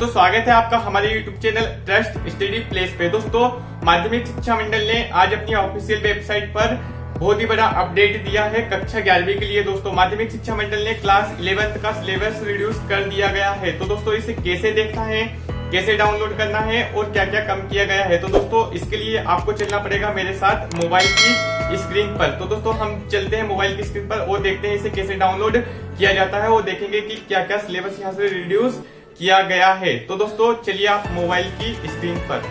दोस्तों स्वागत है आपका हमारे YouTube channel trust study place पे। दोस्तों माध्यमिक शिक्षा मंडल ने आज अपनी ऑफिशियल वेबसाइट पर बहुत ही बड़ा अपडेट दिया है कक्षा 11वीं के लिए। दोस्तों माध्यमिक शिक्षा मंडल ने क्लास 11th का सिलेबस रिड्यूस कर दिया गया है। तो दोस्तों इसे कैसे देखना है, कैसे डाउनलोड करना है और क्या क्या कम किया गया है, तो दोस्तों इसके लिए आपको चलना पड़ेगा मेरे साथ मोबाइल की स्क्रीन पर। तो दोस्तों हम चलते हैं मोबाइल की स्क्रीन पर और देखते हैं इसे कैसे डाउनलोड किया जाता है और देखेंगे कि क्या क्या सिलेबस यहाँ से रिड्यूस किया गया है। तो दोस्तों चलिए आप मोबाइल की स्क्रीन पर।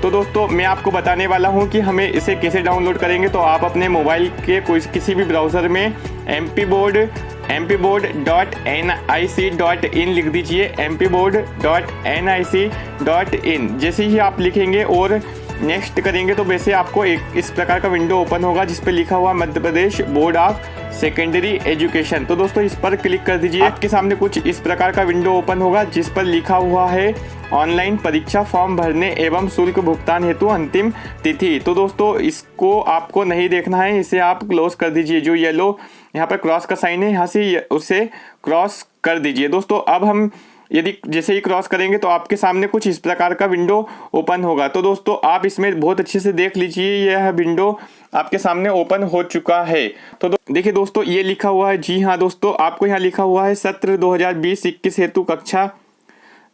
तो दोस्तों मैं आपको बताने वाला हूं कि हमें इसे कैसे डाउनलोड करेंगे। तो आप अपने मोबाइल के किसी भी ब्राउजर में mpboard.nic.in लिख दीजिए, mpboard.nic.in। जैसे ही आप लिखेंगे और नेक्स्ट करेंगे तो वैसे आपको एक इस प्रकार का विंडो ओपन होगा जिस पे लिखा हुआ Madhya Pradesh board of secondary education. तो दोस्तों इस पर क्लिक कर दीजिए। आपके सामने कुछ इस प्रकार का विंडो ओपन होगा जिस पर लिखा हुआ है ऑनलाइन परीक्षा फॉर्म भरने एवं शुल्क भुगतान हेतु अंतिम तिथि। तो दोस्तों इसको आपको नहीं देखना है, इसे आप क्लोज कर दीजिए। जो येलो यहाँ पर क्रॉस का साइन है यहाँ से उसे क्रॉस कर दीजिए। दोस्तों अब हम यदि जैसे ही क्रॉस करेंगे तो आपके सामने कुछ इस प्रकार का विंडो ओपन होगा। तो दोस्तों आप इसमें बहुत अच्छे से देख लीजिए, यह विंडो आपके सामने ओपन हो चुका है। तो देखिए दोस्तों ये लिखा हुआ है, जी हाँ दोस्तों आपको यहाँ लिखा हुआ है सत्र 2020-21 हेतु कक्षा।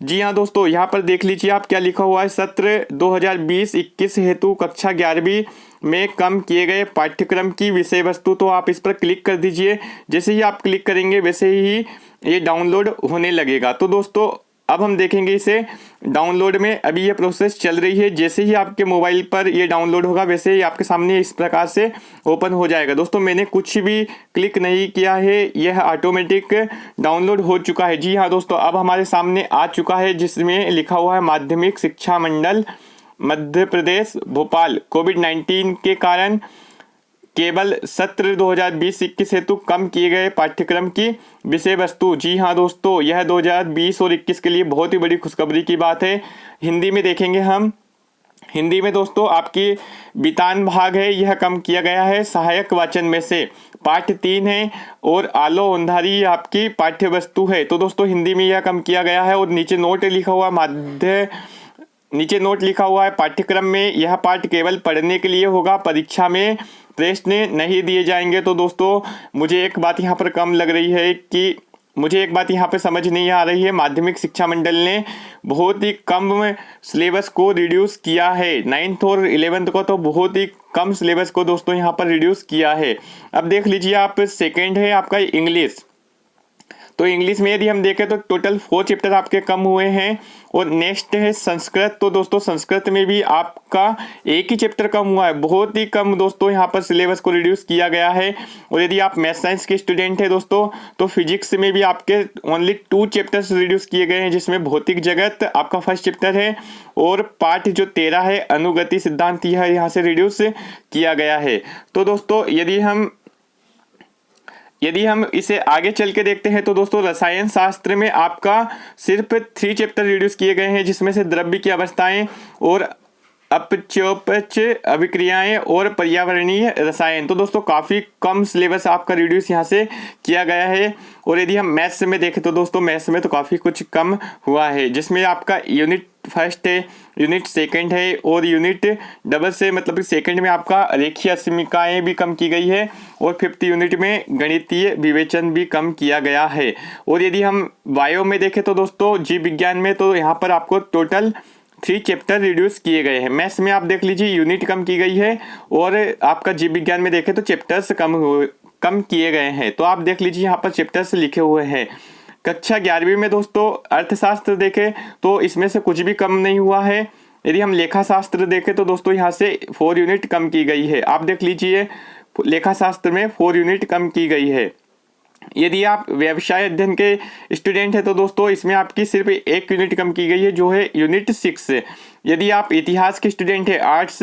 जी हाँ दोस्तों यहाँ पर देख लीजिए आप क्या लिखा हुआ है, सत्र 2020-21 हेतु कक्षा 11वीं में कम किए गए पाठ्यक्रम की विषय वस्तु। तो आप इस पर क्लिक कर दीजिए। जैसे ही आप क्लिक करेंगे वैसे ही ये डाउनलोड होने लगेगा। तो दोस्तों अब हम देखेंगे इसे डाउनलोड में। अभी ये प्रोसेस चल रही है। जैसे ही आपके मोबाइल पर ये डाउनलोड होगा वैसे ही आपके सामने इस प्रकार से ओपन हो जाएगा। दोस्तों मैंने कुछ भी क्लिक नहीं किया है, यह ऑटोमेटिक डाउनलोड हो चुका है। जी हाँ दोस्तों अब हमारे सामने आ चुका है जिसमें लिखा हुआ है माध्यमिक शिक्षा मंडल मध्य प्रदेश भोपाल कोविड-19 के कारण केवल सत्र 2020-21 हेतु कम किए गए पाठ्यक्रम की विषय वस्तु। जी हाँ दोस्तों यह 2020 और 21 के लिए बहुत ही बड़ी खुशखबरी की बात है। हिंदी में देखेंगे हम। हिंदी में दोस्तों आपकी वितान भाग है, यह कम किया गया है सहायक वाचन में से। पाठ 3 है और आलो ओंधारी आपकी पाठ्य वस्तु है। तो दोस्तों हिंदी में यह कम किया गया है। और नीचे नोट लिखा हुआ नोट लिखा हुआ है पाठ्यक्रम में यह पाठ केवल पढ़ने के लिए होगा, परीक्षा में प्रश्न नहीं दिए जाएंगे। तो दोस्तों मुझे एक बात यहाँ पर कम लग रही है कि मुझे एक बात यहाँ पे समझ नहीं आ रही है, माध्यमिक शिक्षा मंडल ने बहुत ही कम सिलेबस को रिड्यूस किया है। 9th और 11th को तो बहुत ही कम सिलेबस को दोस्तों यहाँ पर रिड्यूस किया है। अब देख लीजिए आप, सेकेंड है आपका इंग्लिश। तो इंग्लिश में यदि हम देखें तो टोटल 4 चैप्टर आपके कम हुए हैं। और नेक्स्ट है संस्कृत। तो दोस्तों संस्कृत में भी आपका एक ही चैप्टर कम हुआ है, बहुत ही कम दोस्तों यहाँ पर सिलेबस को रिड्यूस किया गया है। और यदि आप मैथ साइंस के स्टूडेंट हैं दोस्तों तो फिजिक्स में भी आपके ओनली 2 चैप्टर्स रिड्यूस किए गए हैं, जिसमें भौतिक जगत आपका फर्स्ट चैप्टर है और पाठ जो 13 है अनुगति सिद्धांत यह यहाँ से रिड्यूस किया गया है। तो दोस्तों यदि हम इसे आगे चल के देखते हैं तो दोस्तों रसायन शास्त्र में आपका सिर्फ 3 चैप्टर रिड्यूस किए गए हैं, जिसमें से द्रव्य की अवस्थाएं और अपचोपच अभिक्रियाएं और पर्यावरणीय रसायन। तो दोस्तों काफ़ी कम सिलेबस आपका रिड्यूस यहाँ से किया गया है। और यदि हम मैथ्स में देखें तो दोस्तों मैथ्स में तो काफ़ी कुछ कम हुआ है, जिसमें आपका यूनिट फर्स्ट है, यूनिट सेकंड है और यूनिट डबल से मतलब सेकंड में आपका रेखीय समीकरणाएं भी कम की गई है और 5th यूनिट में गणितीय विवेचन भी कम किया गया है। और यदि हम बायो में देखें तो दोस्तों जीव विज्ञान में तो यहाँ पर आपको टोटल 3 चैप्टर रिड्यूस किए गए हैं। मैथ्स में आप देख लीजिए यूनिट कम की गई है और आपका जीव विज्ञान में देखें तो चैप्टर्स कम किए गए हैं। तो आप देख लीजिए यहाँ पर चैप्टर्स लिखे हुए हैं। कक्षा 11वीं में दोस्तों अर्थशास्त्र देखें तो इसमें से कुछ भी कम नहीं हुआ है। यदि हम लेखा शास्त्र देखें तो दोस्तों यहाँ से 4 यूनिट कम की गई है। आप देख लीजिए लेखा शास्त्र में 4 यूनिट कम की गई है। यदि आप व्यवसाय अध्ययन के स्टूडेंट हैं तो दोस्तों इसमें आपकी सिर्फ 1 यूनिट कम की गई है, जो है यूनिट 6। यदि आप इतिहास के स्टूडेंट हैं, आर्ट्स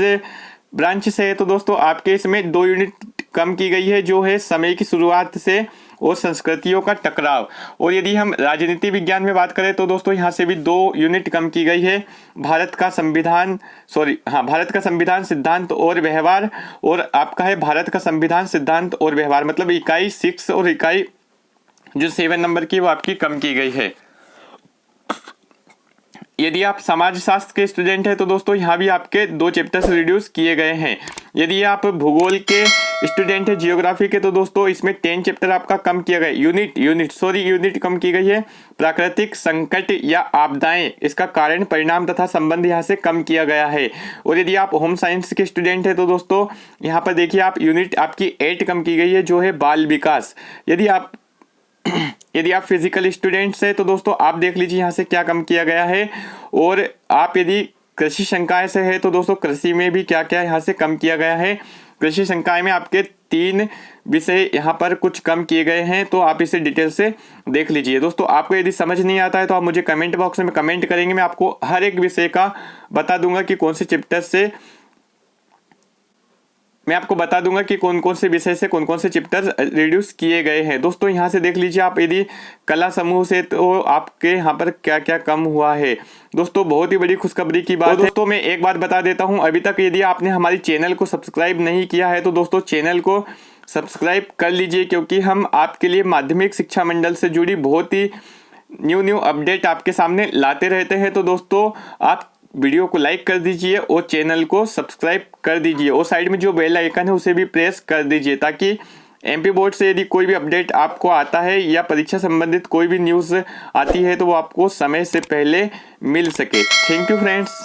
ब्रांच से है, तो दोस्तों आपके इसमें 2 यूनिट कम की गई है, जो है समय की शुरुआत से और संस्कृतियों का टकराव। और यदि हम राजनीति विज्ञान में बात करें तो दोस्तों यहाँ से भी 2 यूनिट कम की गई है, भारत का संविधान सिद्धांत और व्यवहार। और आपका है भारत का संविधान सिद्धांत और व्यवहार, मतलब इकाई 6 और इकाई जो 7 नंबर की वो आपकी कम की गई है। यदि आप समाज शास्त्र के स्टूडेंट हैं तो दोस्तों यहाँ भी आपके 2 चैप्टर्स रिड्यूस किए गए हैं। यदि आप भूगोल के स्टूडेंट है, जियोग्राफी के, तो दोस्तों इसमें 10 चैप्टर आपका कम किया गया। यूनिट कम की गई है। प्राकृतिक संकट या आपदाएं, इसका कारण, परिणाम तथा संबंध यहाँ से कम किया गया है। और यदि आप होम साइंस के स्टूडेंट है तो दोस्तों यहाँ पर देखिए आप यूनिट आपकी 8 कम की गई है, जो है बाल विकास। यदि आप फिजिकल स्टूडेंट्स है तो दोस्तों आप देख लीजिए यहाँ से क्या कम किया गया है। और आप यदि कृषि संकाय से है तो दोस्तों कृषि में भी क्या क्या यहाँ से कम किया गया है। कृषि संकाय में आपके 3 विषय यहाँ पर कुछ कम किए गए हैं, तो आप इसे डिटेल से देख लीजिए। दोस्तों आपको यदि समझ नहीं आता है तो आप मुझे कमेंट बॉक्स में कमेंट करेंगे, मैं आपको हर एक विषय का बता दूंगा कि कौन से चैप्टर से, मैं आपको बता दूंगा कि कौन कौन से विषय से कौन कौन से चैप्टर रिड्यूस किए गए हैं। दोस्तों यहाँ से देख लीजिए आप, यदि कला समूह से तो आपके यहाँ पर क्या क्या कम हुआ है। दोस्तों बहुत ही बड़ी खुशखबरी की बात है। दोस्तों मैं एक बात बता देता हूँ, अभी तक यदि आपने हमारी चैनल को सब्सक्राइब नहीं किया है तो दोस्तों चैनल को सब्सक्राइब कर लीजिए, क्योंकि हम आपके लिए माध्यमिक शिक्षा मंडल से जुड़ी बहुत ही न्यू अपडेट आपके सामने लाते रहते हैं। तो दोस्तों आप वीडियो को लाइक कर दीजिए और चैनल को सब्सक्राइब कर दीजिए, और साइड में जो बेल आइकन है उसे भी प्रेस कर दीजिए, ताकि एमपी बोर्ड से यदि कोई भी अपडेट आपको आता है या परीक्षा संबंधित कोई भी न्यूज़ आती है तो वो आपको समय से पहले मिल सके। Thank you friends.